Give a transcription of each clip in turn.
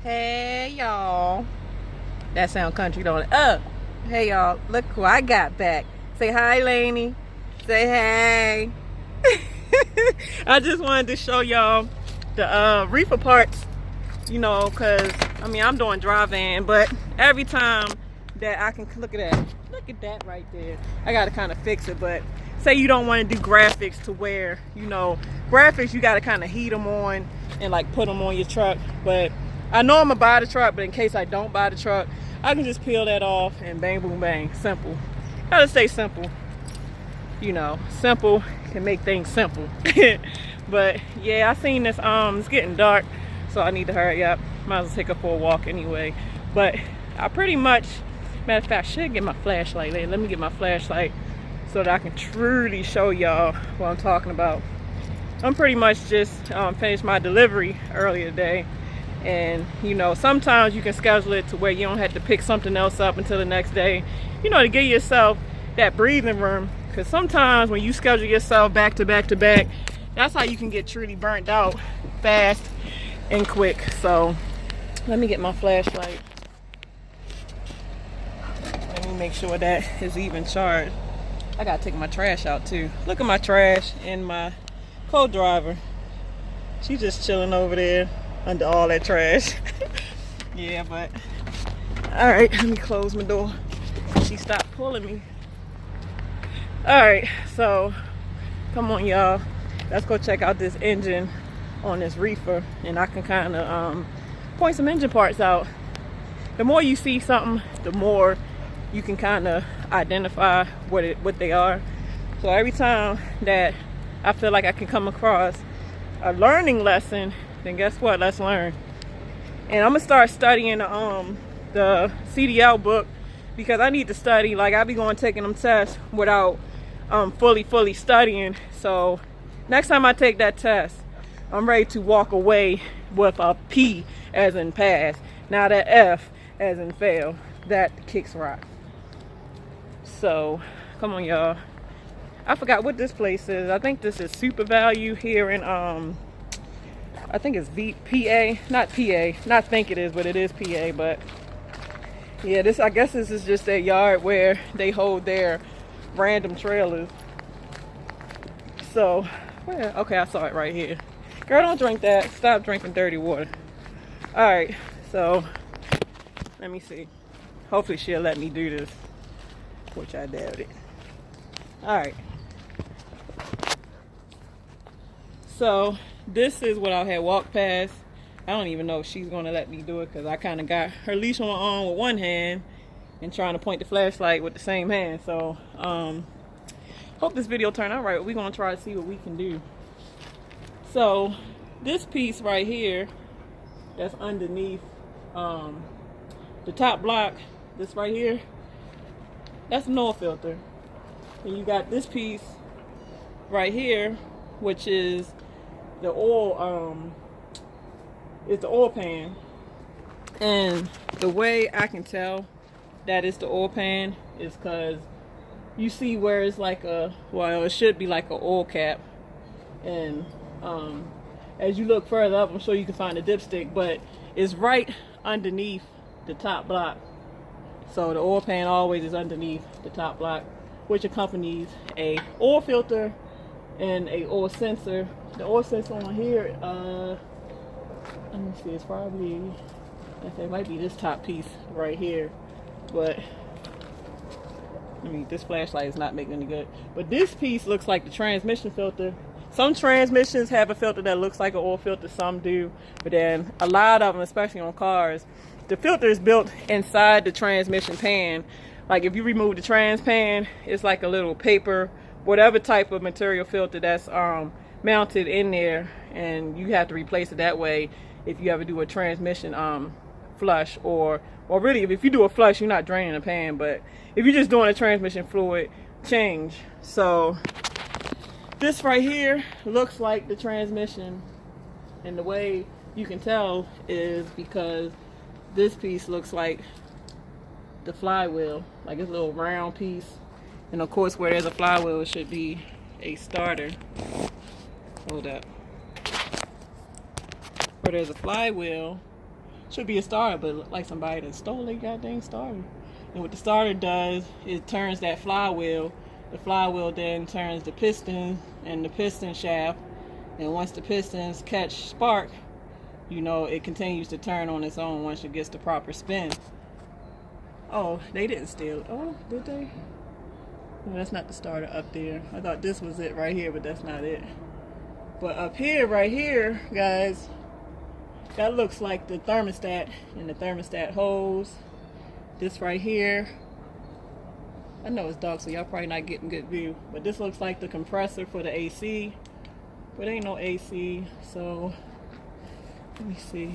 Hey y'all. That sound country, don't it? Hey y'all, look who I got back. Say hi, Lainey. Say hey. I just wanted to show y'all the reefer parts, you know, cause I mean I'm doing drive-in, but every time that I can look at that right there, I gotta kind of fix it. But say you don't want to do graphics to where, you know, graphics you gotta kind of heat them on and like put them on your truck. But I know I'm gonna buy the truck, but in case I don't buy the truck, I can just peel that off and bang boom bang. Simple. Gotta stay simple. You know, simple can make things simple. But yeah, I seen this, it's getting dark, so I need to hurry up. Might as well take her for a walk anyway. But I pretty much, matter of fact, I should get my flashlight. Let me get my flashlight so that I can truly show y'all what I'm talking about. I'm pretty much just finished my delivery earlier today. And you know, sometimes you can schedule it to where you don't have to pick something else up until the next day, you know, to give yourself that breathing room. Because sometimes when you schedule yourself back to back to back, that's how you can get truly burnt out fast and quick. So let me get my flashlight. Let me make sure that is even charged. I gotta take my trash out too. Look at my trash and my co-driver. She's just chilling over there under all that trash. Yeah, but all right, let me close my door. She stopped pulling me. All right, so come on y'all, let's go check out this engine on this reefer, and I can kind of point some engine parts out. The more you see something, the more you can kind of identify what they are. So every time that I feel like I can come across a learning lesson, then guess what? Let's learn. And I'm gonna start studying the CDL book, because I need to study. Like I be going taking them tests without fully studying. So next time I take that test, I'm ready to walk away with a P as in pass, not an F as in fail. That kicks rock. So come on y'all, I forgot what this place is. I think this is Super Value here in I think it's PA, not PA, not think it is, but it is PA. But yeah, this, I guess this is just their yard where they hold their random trailers. So, well, okay, I saw it right here. Girl, don't drink that. Stop drinking dirty water. All right, so let me see. Hopefully she'll let me do this, which I doubt it. All right. So this is what I had walked past. I don't even know if she's gonna let me do it, because I kind of got her leash on with one hand and trying to point the flashlight with the same hand. So hope this video turned out right. We're gonna try to see what we can do. So this piece right here that's underneath the top block, this right here, that's an oil filter. And you got this piece right here, which is the oil, it's the oil pan. And the way I can tell that it's the oil pan is because you see where it's like a, well, it should be like an oil cap. And as you look further up, I'm sure you can find a dipstick, but it's right underneath the top block. So the oil pan always is underneath the top block, which accompanies a oil filter and a oil sensor. The oil sensor on here, let me see, it's probably, it might be this top piece right here, but I mean, this flashlight is not making any good. But this piece looks like the transmission filter. Some transmissions have a filter that looks like an oil filter, some do, but then a lot of them, especially on cars, the filter is built inside the transmission pan. Like if you remove the trans pan, it's like a little paper, whatever type of material filter that's mounted in there, and you have to replace it that way if you ever do a transmission flush, or really if you do a flush, you're not draining the pan, but if you're just doing a transmission fluid change. So this right here looks like the transmission, and the way you can tell is because this piece looks like the flywheel, like it's a little round piece. And of course, where there's a flywheel, it should be a starter. Hold up. Where there's a flywheel, should be a starter, but it looked like somebody that stole the goddamn starter. And what the starter does, it turns that flywheel. The flywheel then turns the piston and the piston shaft. And once the pistons catch spark, you know, it continues to turn on its own once it gets the proper spin. Oh, they didn't steal it. Oh, did they? No, that's not the starter up there. I thought this was it right here, but that's not it. But up here, right here, guys, that looks like the thermostat and the thermostat hose. This right here, I know it's dark, so y'all probably not getting good view, but this looks like the compressor for the AC, but ain't no AC, so let me see.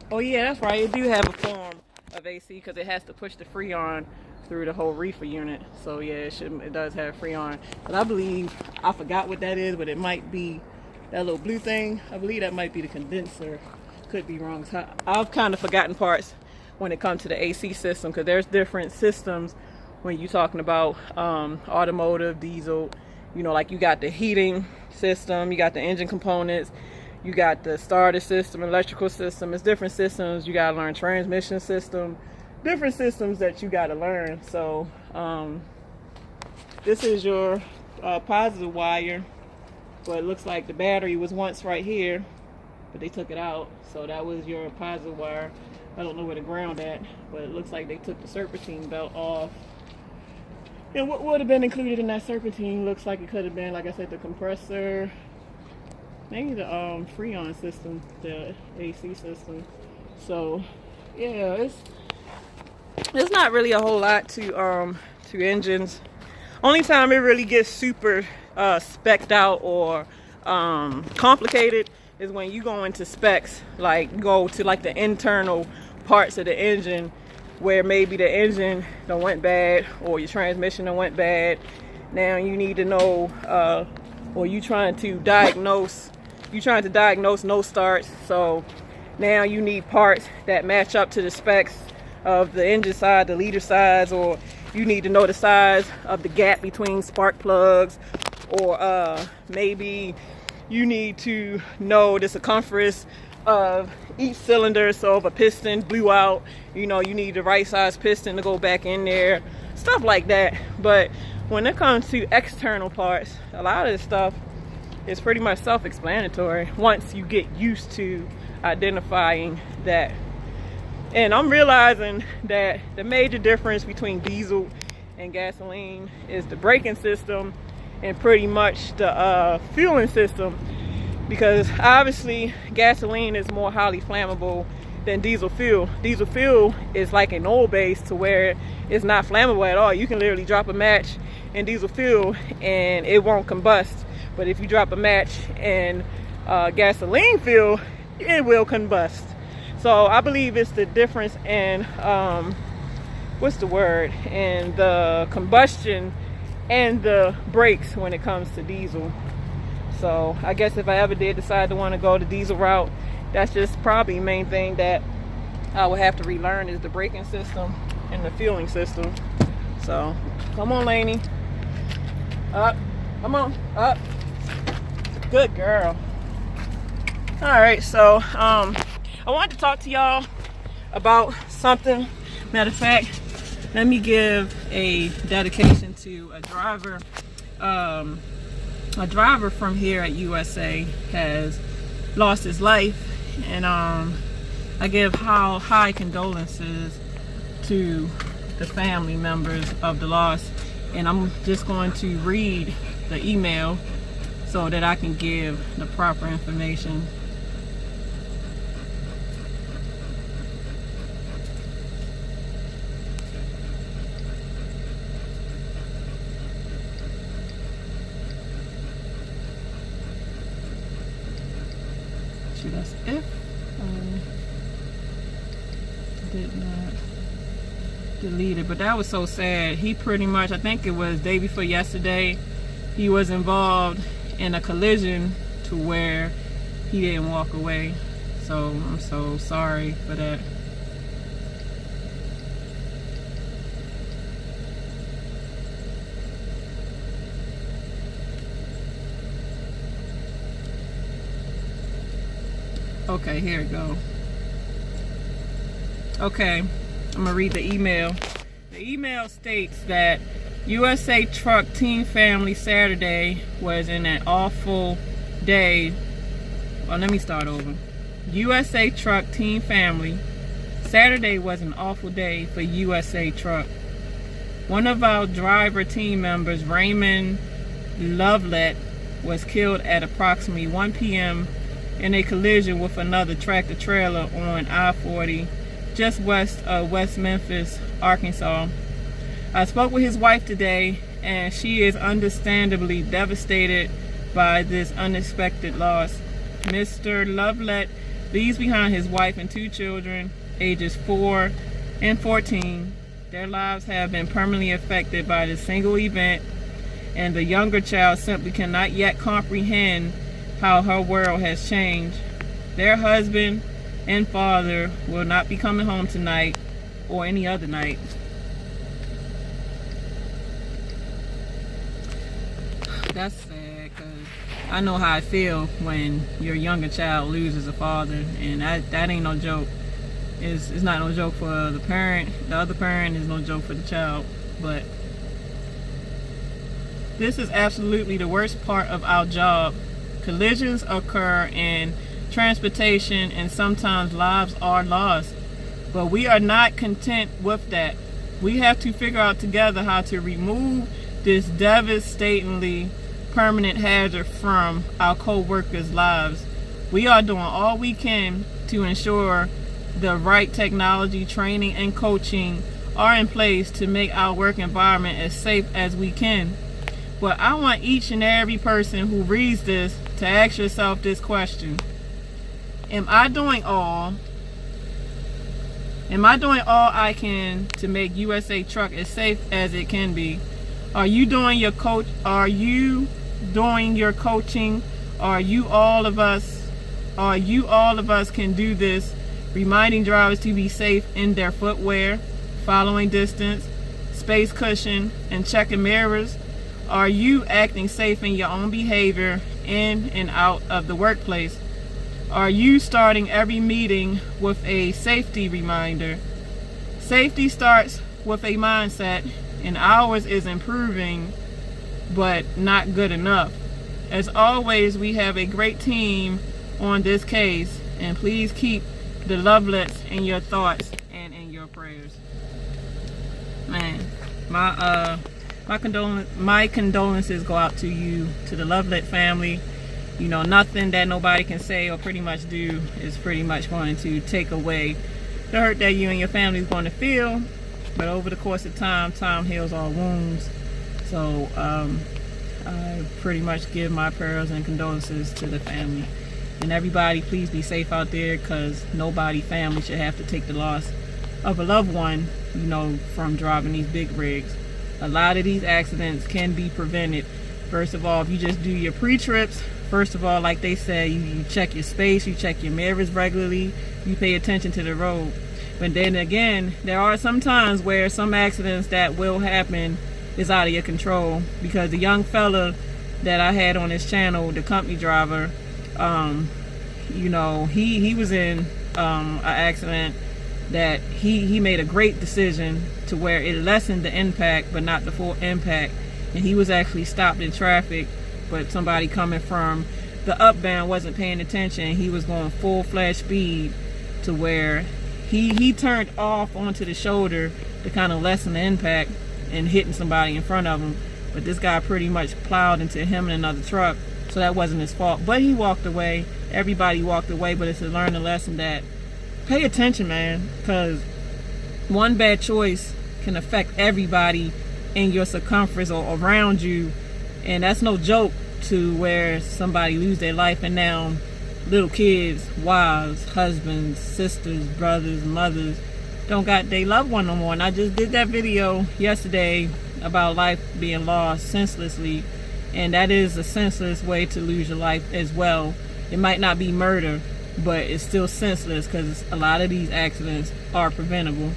Oh yeah, that's right, it do have a form of AC because it has to push the Freon through the whole Reefer unit. So yeah, it does have Freon. But I believe, I forgot what that is, but it might be that little blue thing. I believe that might be the condenser. Could be wrong. So I've kind of forgotten parts when it comes to the AC system, because there's different systems when you're talking about automotive, diesel. You know, like you got the heating system, you got the engine components, you got the starter system, electrical system. It's different systems. You got to learn transmission system, different systems that you got to learn. So this is your positive wire, but it looks like the battery was once right here, but they took it out. So that was your positive wire. I don't know where the ground at, but it looks like they took the serpentine belt off. And what would have been included in that serpentine looks like it could have been, like I said, the compressor, maybe the Freon system, the AC system. So yeah, it's not really a whole lot to engines. Only time it really gets super spec'd out or complicated is when you go into specs, like go to like the internal parts of the engine, where maybe the engine done went bad or your transmission done went bad. Now you need to know, or you trying to diagnose no starts. So now you need parts that match up to the specs of the engine side, the leader size, or you need to know the size of the gap between spark plugs, or maybe you need to know the circumference of each cylinder. So if a piston blew out, you know, you need the right size piston to go back in there, stuff like that. But when it comes to external parts, a lot of this stuff is pretty much self-explanatory once you get used to identifying that. And I'm realizing that the major difference between diesel and gasoline is the braking system and pretty much the fueling system, because obviously gasoline is more highly flammable than diesel fuel. Diesel fuel is like an oil base to where it's not flammable at all. You can literally drop a match in diesel fuel and it won't combust. But if you drop a match in gasoline fuel, it will combust. So I believe it's the difference in in the combustion and the brakes when it comes to diesel. So I guess if I ever did decide to want to go the diesel route, that's just probably the main thing that I would have to relearn, is the braking system and the fueling system. So come on, Lainey, up, come on, up, good girl. All right, so I wanted to talk to y'all about something. Matter of fact, let me give a dedication to a driver. A driver from here at USA has lost his life, and I give high condolences to the family members of the loss. And I'm just going to read the email so that I can give the proper information. That's if I did not delete it, but that was so sad. He pretty much, I think it was day before yesterday, he was involved in a collision to where he didn't walk away. So I'm so sorry for that. Okay, here it go. Okay, I'm gonna read the email. The email states that USA Truck Teen Family Saturday was an awful day. Well, let me start over. USA Truck Teen Family Saturday was an awful day for USA Truck. One of our driver team members, Raymond Lovelette, was killed at approximately 1 p.m. in a collision with another tractor trailer on I-40 just west of West Memphis, Arkansas. I spoke with his wife today, and she is understandably devastated by this unexpected loss. Mr. Lovelette leaves behind his wife and 2 children, ages 4 and 14. Their lives have been permanently affected by this single event, and the younger child simply cannot yet comprehend how her world has changed. Their husband and father will not be coming home tonight or any other night. That's sad, because I know how I feel when your younger child loses a father, and that ain't no joke. It's not no joke for the parent. The other parent is no joke for the child. But this is absolutely the worst part of our job. Collisions occur in transportation, and sometimes lives are lost. But we are not content with that. We have to figure out together how to remove this devastatingly permanent hazard from our co-workers' lives. We are doing all we can to ensure the right technology, training, and coaching are in place to make our work environment as safe as we can. But I want each and every person who reads this to ask yourself this question. Am I doing all I can to make USA Truck as safe as it can be? Are you doing your coaching? Are you all of us can do this, reminding drivers to be safe in their footwear, following distance, space cushion, and checking mirrors? Are you acting safe in your own behavior in and out of the workplace? Are you starting every meeting with a safety reminder? Safety starts with a mindset, and ours is improving, but not good enough. As always, we have a great team on this case, and please keep the Lovelettes in your thoughts and in your prayers. Man, my condolences go out to you, to the Lovelette family. You know, nothing that nobody can say or pretty much do is pretty much going to take away the hurt that you and your family is going to feel. But over the course of time heals all wounds. So I pretty much give my prayers and condolences to the family. And everybody, please be safe out there, because family should have to take the loss of a loved one, you know, from driving these big rigs. A lot of these accidents can be prevented. First of all, if you just do your pre-trips, first of all, like they say, you check your space, you check your mirrors regularly, you pay attention to the road. But then again, there are some times where some accidents that will happen is out of your control, because the young fella that I had on this channel, the company driver, you know, he was in an accident that he made a great decision to where it lessened the impact but not the full impact, and he was actually stopped in traffic, but somebody coming from the upbound wasn't paying attention. He was going full flash speed to where he turned off onto the shoulder to kind of lessen the impact and hitting somebody in front of him, but this guy pretty much plowed into him and another truck, so that wasn't his fault. But he walked away. Everybody walked away, but it's to learn a lesson that pay attention, man, because one bad choice can affect everybody in your circumference or around you, and that's no joke, to where somebody lose their life, and now little kids, wives, husbands, sisters, brothers, mothers don't got their loved one no more. And I just did that video yesterday about life being lost senselessly, and that is a senseless way to lose your life as well. It might not be murder, but it's still senseless, because a lot of these accidents are preventable.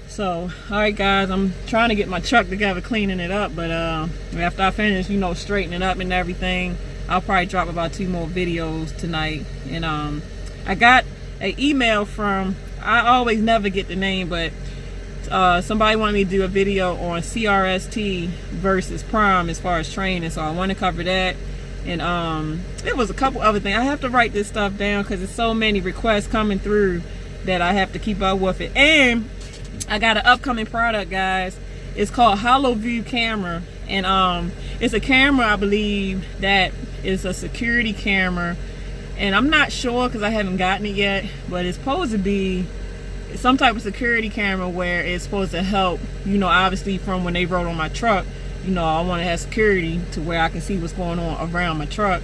So, alright guys, I'm trying to get my truck together, cleaning it up, but after I finish, you know, straightening it up and everything, I'll probably drop about 2 more videos tonight. And I got an email from, I always never get the name, but somebody wanted me to do a video on CRST versus prom as far as training, so I want to cover that. And it was a couple other things. I have to write this stuff down because there's so many requests coming through that I have to keep up with it. And I got an upcoming product, guys. It's called Hollow View camera, and it's a camera, I believe, that is a security camera, and I'm not sure because I haven't gotten it yet, but it's supposed to be some type of security camera where it's supposed to help, you know, obviously from when they rode on my truck, you know, I want to have security to where I can see what's going on around my truck.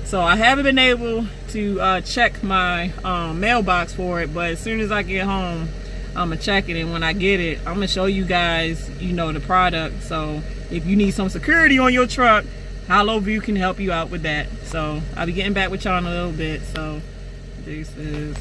So I haven't been able to check my mailbox for it, but as soon as I get home, I'm gonna check it, and when I get it, I'm gonna show you guys, you know, the product. So if you need some security on your truck, Hollow View can help you out with that. So I'll be getting back with y'all in a little bit. So this is